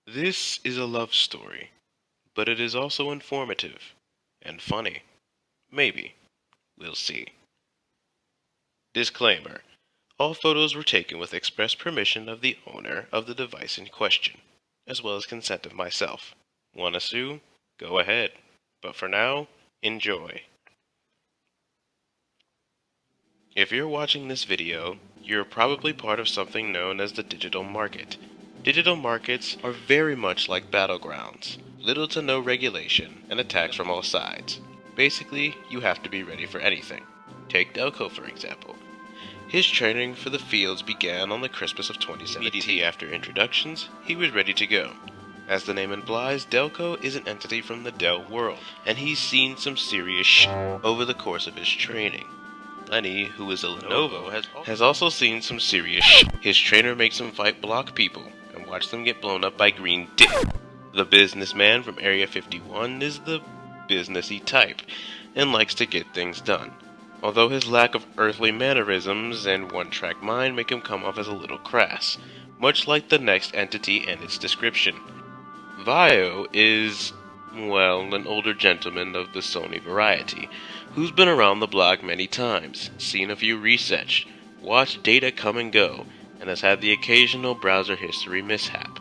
This is a love story, but it is also informative and funny. Maybe. We'll see. Disclaimer. All photos were taken with express permission of the owner of the device in question, as well as consent of myself. Wanna sue? Go ahead. But for now, enjoy. If you're watching this video, you're probably part of something known as the digital market. Digital markets are very much like battlegrounds. Little to no regulation and attacks from all sides. Basically, you have to be ready for anything. Take DellCo for example. His training for the fields began on the Christmas of 2017. Immediately after introductions, he was ready to go. As the name implies, DellCo is an entity from the Dell world, and he's seen some serious over the course of his training. Lenny, who is a Lenovo, has also seen some serious His trainer makes him fight block people and watch them get blown up by green dick. The businessman from Area 51 is the businessy type and likes to get things done, although his lack of earthly mannerisms and one-track mind make him come off as a little crass, much like the next entity and its description. Vio is, well, an older gentleman of the Sony variety, who's been around the block many times, seen a few resets, watched data come and go, and has had the occasional browser history mishap.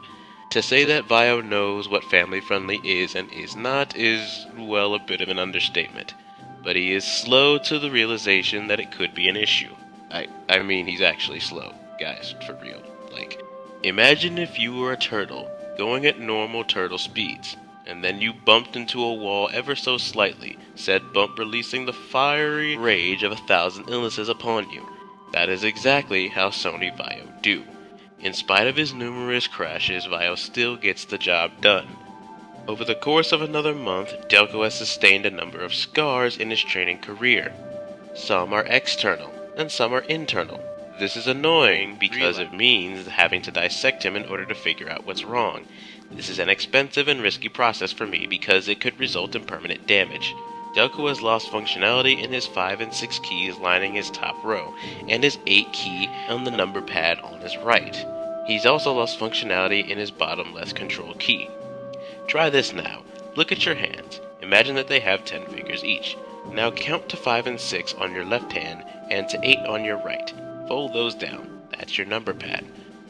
To say that Vio knows what family-friendly is and is not is, well, a bit of an understatement. But he is slow to the realization that it could be an issue. I mean, he's actually slow, guys, for real. Like, imagine if you were a turtle, going at normal turtle speeds, and then you bumped into a wall ever so slightly, said bump releasing the fiery rage of 1,000 illnesses upon you. That is exactly how Sony Vio do. In spite of his numerous crashes, Vio still gets the job done. Over the course of another month, DellCo has sustained a number of scars in his training career. Some are external, and some are internal. This is annoying because it means having to dissect him in order to figure out what's wrong. This is an expensive and risky process for me because it could result in permanent damage. DellCo has lost functionality in his 5 and 6 keys lining his top row, and his 8 key on the number pad on his right. He's also lost functionality in his bottom left control key. Try this now. Look at your hands. Imagine that they have 10 fingers each. Now count to 5 and 6 on your left hand and to 8 on your right. Fold those down. That's your number pad.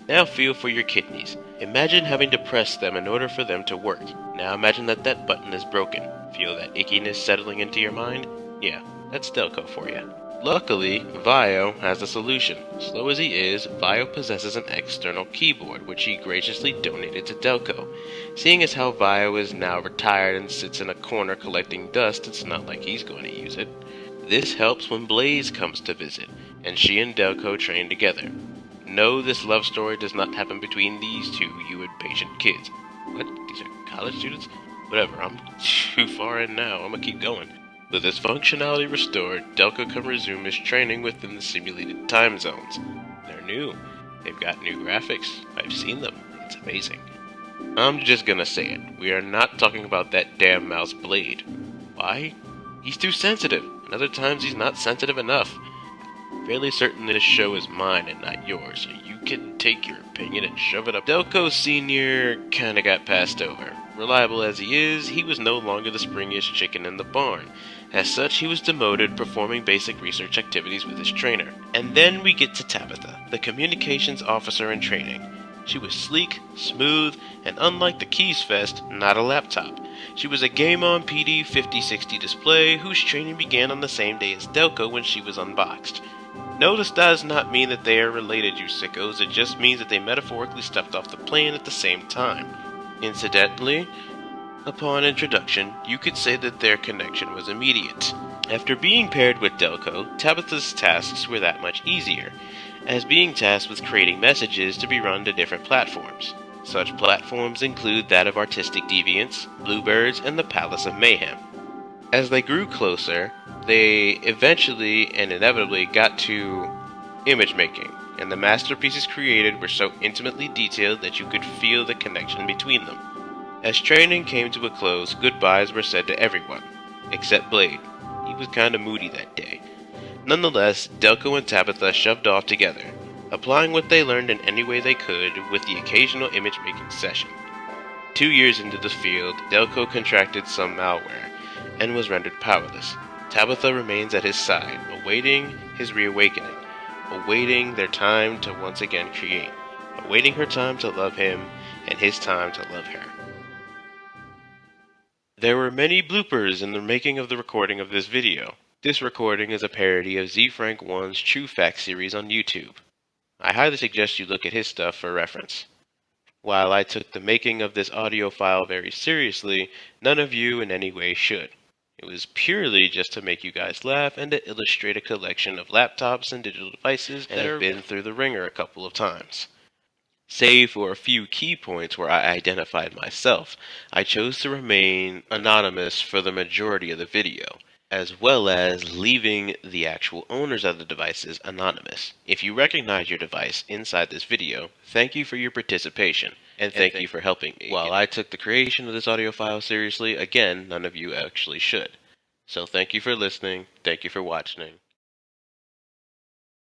Now feel for your kidneys. Imagine having to press them in order for them to work. Now imagine that that button is broken. Feel that ickiness settling into your mind? Yeah, that's DellCo for you. Luckily, Vio has a solution. Slow as he is, Vio possesses an external keyboard, which he graciously donated to DellCo. Seeing as how Vio is now retired and sits in a corner collecting dust, it's not like he's going to use it. This helps when Blaze comes to visit, and she and DellCo train together. No, this love story does not happen between these two, you impatient kids. What? These are college students? Whatever, I'm too far in now, I'm gonna keep going. With its functionality restored, DellCo can resume his training within the simulated time zones. They're new. They've got new graphics. I've seen them. It's amazing. I'm just gonna say it. We are not talking about that damn mouse Blade. Why? He's too sensitive, and other times he's not sensitive enough. Fairly certain this show is mine and not yours, so you can take your opinion and shove it up. DellCo Sr. kinda got passed over. Reliable as he is, he was no longer the springiest chicken in the barn. As such, he was demoted, performing basic research activities with his trainer. And then we get to Tabitha, the communications officer in training. She was sleek, smooth, and unlike the Keys Fest, not a laptop. She was a Game-On PD 5060 display whose training began on the same day as DellCo when she was unboxed. No, this does not mean that they are related, you sickos. It just means that they metaphorically stepped off the plane at the same time. Incidentally, upon introduction, you could say that their connection was immediate. After being paired with DellCo, Tabitha's tasks were that much easier, as being tasked with creating messages to be run to different platforms. Such platforms include that of Artistic Deviance, Bluebirds, and the Palace of Mayhem. As they grew closer, they eventually and inevitably got to image making, and the masterpieces created were so intimately detailed that you could feel the connection between them. As training came to a close, goodbyes were said to everyone, except Blade. He was kinda moody that day. Nonetheless, DellCo and Tabitha shoved off together, applying what they learned in any way they could with the occasional image-making session. 2 years into the field, DellCo contracted some malware and was rendered powerless. Tabitha remains at his side, awaiting his reawakening, awaiting their time to once again create, awaiting her time to love him and his time to love her. There were many bloopers in the making of the recording of this video. This recording is a parody of ZFrank1's True Fact series on YouTube. I highly suggest you look at his stuff for reference. While I took the making of this audio file very seriously, none of you in any way should. It was purely just to make you guys laugh and to illustrate a collection of laptops and digital devices that have been through the ringer a couple of times. Save for a few key points where I identified myself, I chose to remain anonymous for the majority of the video, as well as leaving the actual owners of the devices anonymous. If you recognize your device inside this video, thank you for your participation, and thank you for helping me. While I took the creation of this audio file seriously, again, none of you actually should. So thank you for listening, thank you for watching.